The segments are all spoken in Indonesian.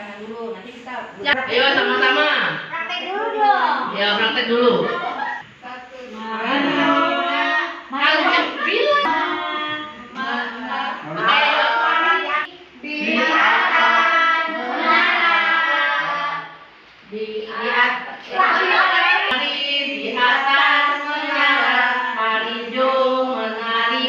tangan dulu. Nanti kita Ayo sama-sama. praktek dulu dong. Ya, praktek dulu. Mana? Kalian bilang. Ayo di atas menara. Di atas Di atas menara, mari jom menari.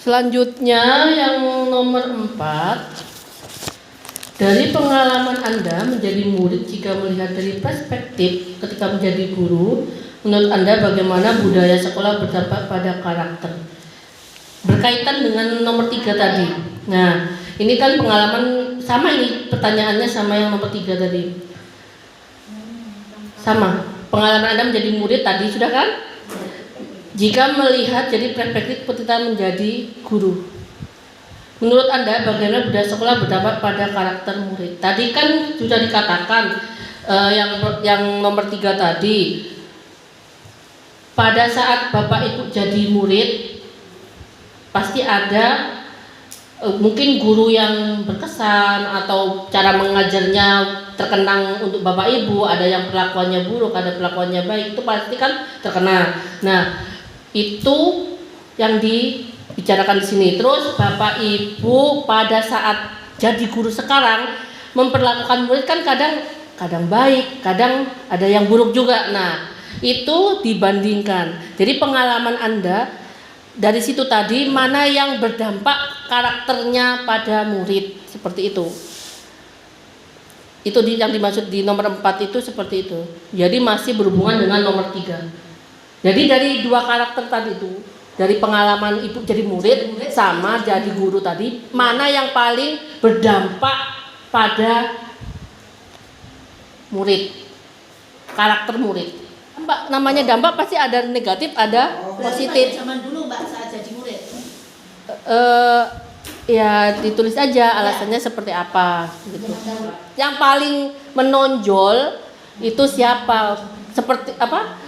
Selanjutnya yang nomor 4, dari pengalaman Anda menjadi murid jika melihat dari perspektif ketika menjadi guru, menurut Anda bagaimana budaya sekolah berdampak pada karakter? Berkaitan dengan nomor 3 tadi. Nah, ini kan pengalaman sama, ini pertanyaannya sama yang nomor 3 tadi. Sama, pengalaman Anda menjadi murid tadi sudah kan? Jika melihat jadi perspektif ketika menjadi guru, menurut Anda bagaimana budaya sekolah berdampak pada karakter murid? Tadi kan sudah dikatakan yang nomor 3 tadi, pada saat Bapak Ibu jadi murid pasti ada mungkin guru yang berkesan atau cara mengajarnya terkenang untuk Bapak Ibu, ada yang perlakuannya buruk, ada perlakuannya baik, itu pasti kan terkena. Nah, itu yang dibicarakan di sini. Terus Bapak Ibu pada saat jadi guru sekarang memperlakukan murid kan kadang baik, kadang ada yang buruk juga. Nah, itu dibandingkan. Jadi pengalaman Anda dari situ tadi mana yang berdampak karakternya pada murid, seperti itu. Itu yang dimaksud di nomor 4 itu seperti itu. Jadi masih berhubungan dengan nomor 3. Jadi dari 2 karakter tadi itu, dari pengalaman ibu jadi murid sama jadi guru tadi, mana yang paling berdampak pada murid, karakter murid? Mbak, namanya dampak pasti ada negatif, ada positif. Zaman dulu Mbak saat jadi murid. Ya ditulis aja alasannya seperti apa gitu. Yang paling menonjol itu siapa? Seperti apa?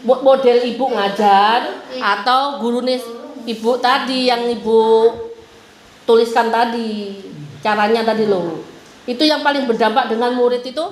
Model ibu ngajar atau guru nih ibu tadi yang ibu tuliskan tadi, caranya tadi loh. Itu yang paling berdampak dengan murid itu.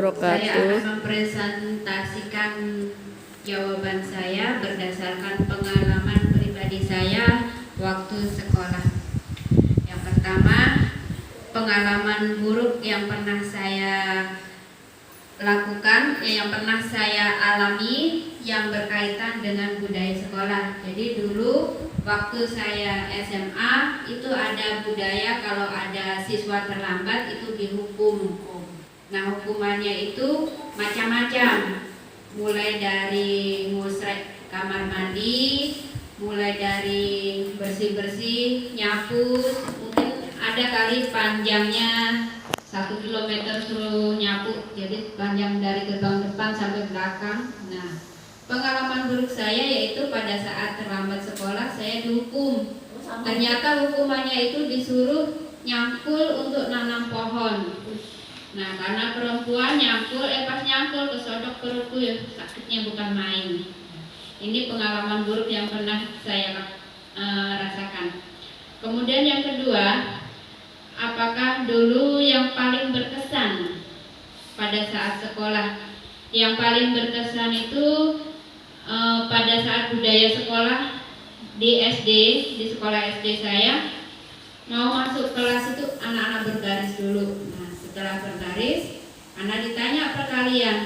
wabarakatuh. Saya akan mempresentasikan jawaban saya berdasarkan pengalaman pribadi saya waktu sekolah. Yang pertama, pengalaman buruk yang pernah saya lakukan, yang pernah saya alami yang berkaitan dengan budaya sekolah. Jadi dulu waktu saya SMA itu ada budaya kalau ada siswa terlambat itu dihukum. Nah, hukumannya itu macam-macam, mulai dari ngusrek kamar mandi, mulai dari bersih-bersih, nyapu, mungkin ada kali panjangnya 1 kilometer suruh nyapu, jadi panjang dari gerbang depan sampai belakang. Nah, pengalaman buruk saya yaitu pada saat terlambat sekolah saya dihukum. Ternyata hukumannya itu disuruh nyangkul untuk nanam pohon. Nah, karena perempuan nyangkul, pas nyangkul kesodok perutku ya, sakitnya bukan main. Ini pengalaman buruk yang pernah saya rasakan. Kemudian yang kedua, apakah dulu yang paling berkesan pada saat sekolah? Yang paling berkesan itu pada saat budaya sekolah di SD, di sekolah SD saya, mau masuk kelas itu anak-anak berbaris dulu. Nah, setelah berbaris, anak ditanya apa kalian.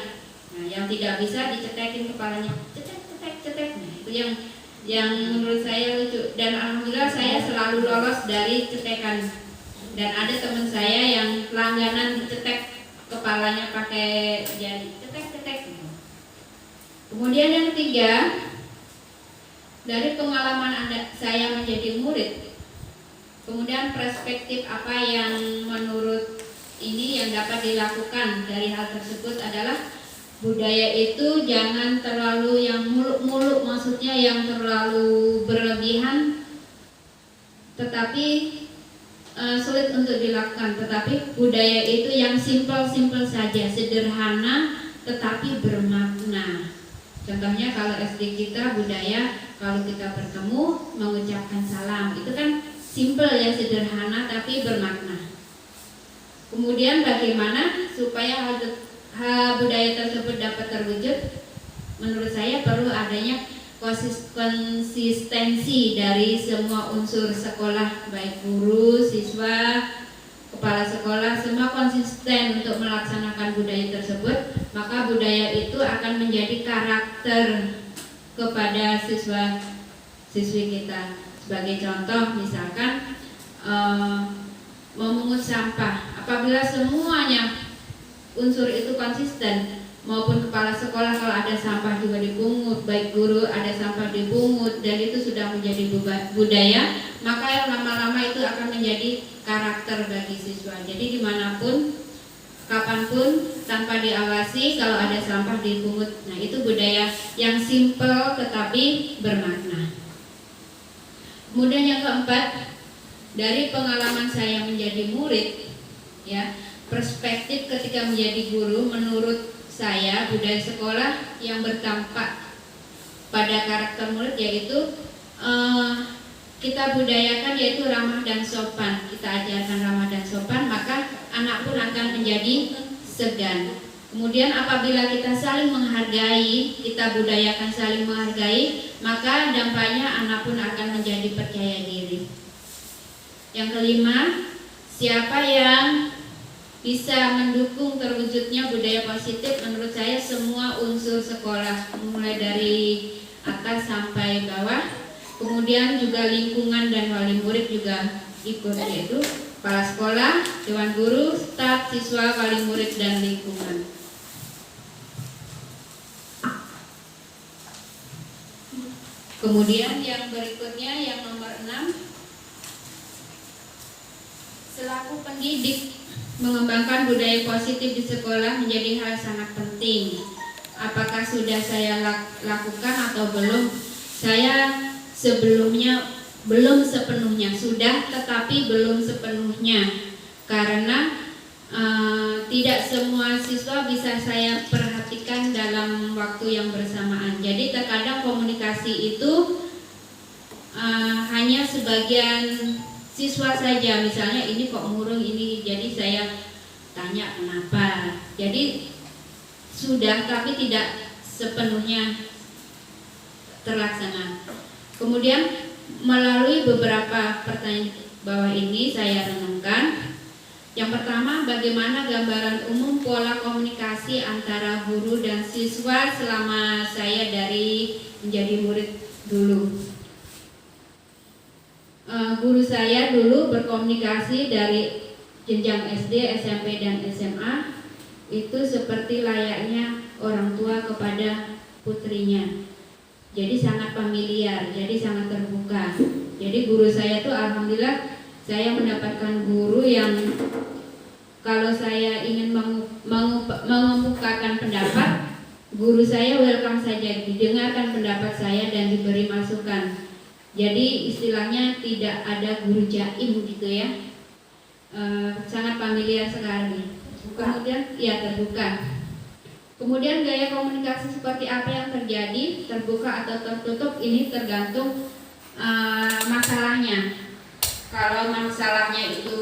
Nah, yang tidak bisa dicetekin kepalanya, cetek. Nah, itu yang menurut saya lucu. Dan alhamdulillah saya selalu lolos dari cetekan. Dan ada teman saya yang langganan dicetek kepalanya pakai jari, cetek. Kemudian yang ketiga, dari pengalaman saya menjadi murid, kemudian perspektif apa yang menurut ini yang dapat dilakukan dari hal tersebut adalah budaya itu jangan terlalu yang muluk-muluk, maksudnya yang terlalu berlebihan, tetapi sulit untuk dilakukan. Tetapi budaya itu yang simpel-simpel saja, sederhana tetapi bermakna. Contohnya kalau SD kita budaya kalau kita bertemu mengucapkan salam, itu kan simpel ya, sederhana tapi bermakna. Kemudian bagaimana supaya budaya tersebut dapat terwujud? Menurut saya perlu adanya konsistensi dari semua unsur sekolah, baik guru, siswa, kepala sekolah, semua konsisten untuk melaksanakan budaya tersebut. Maka budaya itu akan menjadi karakter kepada siswa-siswi kita. Sebagai contoh, misalkan memungut sampah. Apabila semuanya unsur itu konsisten, maupun kepala sekolah kalau ada sampah juga dipungut, baik guru ada sampah dipungut, dan itu sudah menjadi budaya, maka yang lama-lama itu akan menjadi karakter bagi siswa. Jadi dimanapun, kapanpun, tanpa diawasi, kalau ada sampah dipungut. Nah, itu budaya yang simpel tetapi bermakna. Kemudian yang keempat, dari pengalaman saya menjadi murid, ya, perspektif ketika menjadi guru, menurut saya budaya sekolah yang berdampak pada karakter murid yaitu kita budayakan yaitu ramah dan sopan. Kita ajarkan ramah dan sopan, maka anak pun akan menjadi segan. Kemudian apabila kita saling menghargai, kita budayakan saling menghargai, maka dampaknya anak pun akan menjadi percaya diri. Yang kelima, siapa yang bisa mendukung terwujudnya budaya positif? Menurut saya semua unsur sekolah, mulai dari atas sampai bawah. Kemudian juga lingkungan dan wali murid juga ikut, yaitu kepala sekolah, dewan guru, staf, siswa, wali murid, dan lingkungan. Kemudian yang berikutnya, yang nomor 6, selaku pendidik, mengembangkan budaya positif di sekolah menjadi hal sangat penting. Apakah sudah saya lakukan atau belum? Saya sebelumnya belum sepenuhnya, sudah tetapi belum sepenuhnya, karena tidak semua siswa bisa saya perhatikan dalam waktu yang bersamaan. Jadi terkadang komunikasi itu hanya sebagian siswa saja, misalnya ini kok murung ini, jadi saya tanya kenapa. Jadi sudah, tapi tidak sepenuhnya terlaksana. Kemudian melalui beberapa pertanyaan bawah ini saya renungkan. Yang pertama, bagaimana gambaran umum pola komunikasi antara guru dan siswa selama saya dari menjadi murid dulu. Guru saya dulu berkomunikasi dari jenjang SD, SMP, dan SMA itu seperti layaknya orang tua kepada putrinya. Jadi sangat familiar, jadi sangat terbuka. Jadi guru saya tuh alhamdulillah saya mendapatkan guru yang kalau saya ingin mengemukakan pendapat, guru saya welcome saja, didengarkan pendapat saya dan diberi masukan. Jadi istilahnya tidak ada guru jaim gitu ya, sangat familiar sekali. Kemudian ya terbuka. Kemudian gaya komunikasi seperti apa yang terjadi, terbuka atau tertutup, ini tergantung masalahnya. Kalau masalahnya itu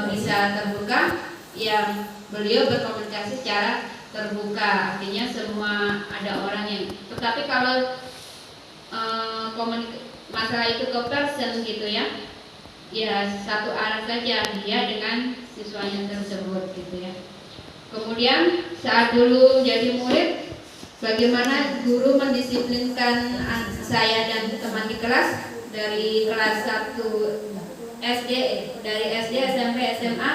bisa terbuka, ya beliau berkomunikasi secara terbuka, artinya semua ada orang yang. Tetapi kalau masalah itu ke person gitu ya, ya satu arah saja dia dengan siswanya tersebut gitu ya. Kemudian saat dulu jadi murid, bagaimana guru mendisiplinkan saya dan teman di kelas dari kelas 1 SD, dari SD, SMP, SMA.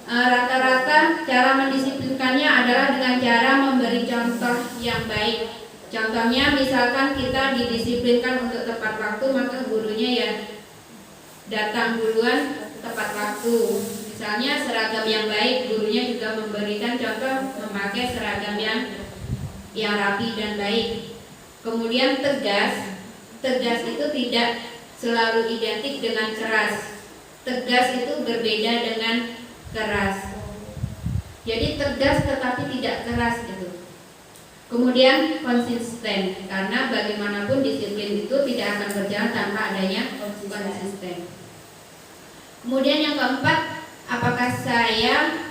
Rata-rata cara mendisiplinkannya adalah dengan cara memberi contoh yang baik. Contohnya misalkan kita didisiplinkan untuk tepat waktu, maka gurunya ya datang duluan tepat waktu. Misalnya seragam yang baik, gurunya juga memberikan contoh memakai seragam yang rapi dan baik. Kemudian tegas itu tidak selalu identik dengan keras. Tegas itu berbeda dengan keras. Jadi tegas tetapi tidak keras gitu. Kemudian konsisten, karena bagaimanapun disiplin itu tidak akan berjalan tanpa adanya konsisten. Kemudian yang keempat, apakah saya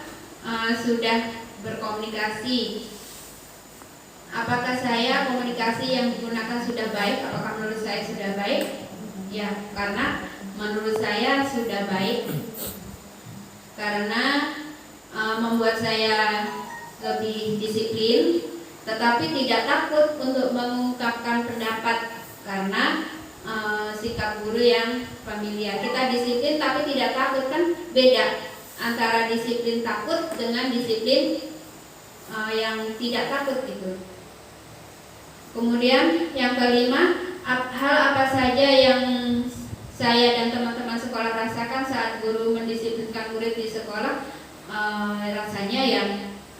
sudah berkomunikasi? Apakah saya komunikasi yang digunakan sudah baik? Apakah menurut saya sudah baik? Ya, karena menurut saya sudah baik. Karena membuat saya lebih disiplin, tetapi tidak takut untuk mengungkapkan pendapat karena sikap guru yang familiar. Kita disiplin tapi tidak takut, kan beda antara disiplin takut dengan disiplin yang tidak takut gitu. Kemudian yang kelima, hal apa saja yang saya dan teman-teman sekolah rasakan saat guru mendisiplinkan murid di sekolah. Rasanya yang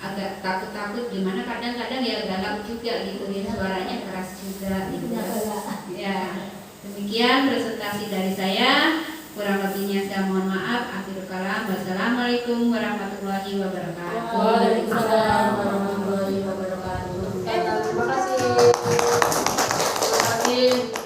agak takut-takut, gimana kadang-kadang ya galak juga gitu ya, suaranya keras juga gitu. Ya, demikian presentasi dari saya. Kurang lebihnya saya mohon maaf. Akhirul kalam. Wassalamualaikum warahmatullahi wabarakatuh. Waalaikumsalam warahmatullahi wabarakatuh. Terima kasih. Terima kasih.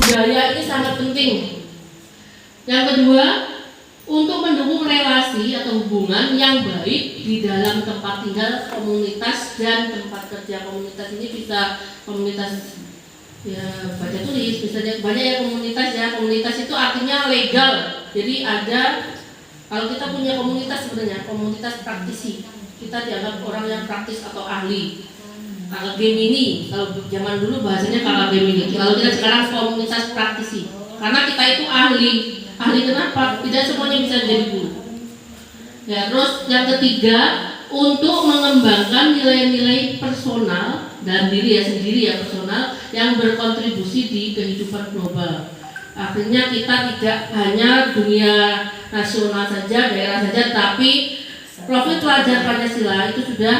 Budaya ini sangat penting. Yang kedua, untuk mendukung relasi atau hubungan yang baik di dalam tempat tinggal, komunitas, dan tempat kerja. Komunitas ini bisa komunitas ya baca tulis, misalnya banyak ya komunitas ya. Komunitas itu artinya legal. Jadi ada, kalau kita punya komunitas sebenarnya komunitas praktisi, kita dianggap orang yang praktis atau ahli. Kalau Gemini, kalau zaman dulu bahasanya kalau Gemini. Kalau kita sekarang komunitas praktisi, karena kita itu ahli. Ahli kenapa? Tidak semuanya bisa jadi guru. Ya, terus yang ketiga, untuk mengembangkan nilai-nilai personal dan diri ya sendiri ya personal yang berkontribusi di kehidupan global. Akhirnya kita tidak hanya dunia nasional saja, daerah saja, tapi profil pelajar Pancasila itu sudah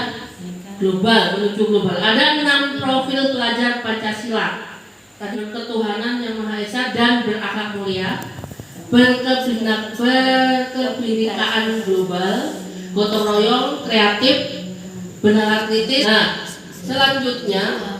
global, menuju global. Ada 6 profil pelajar Pancasila. Tadi ketuhanan yang Maha Esa dan berakhlak mulia, berkebinekaan global, gotong royong, kreatif, benar kritis. Nah, selanjutnya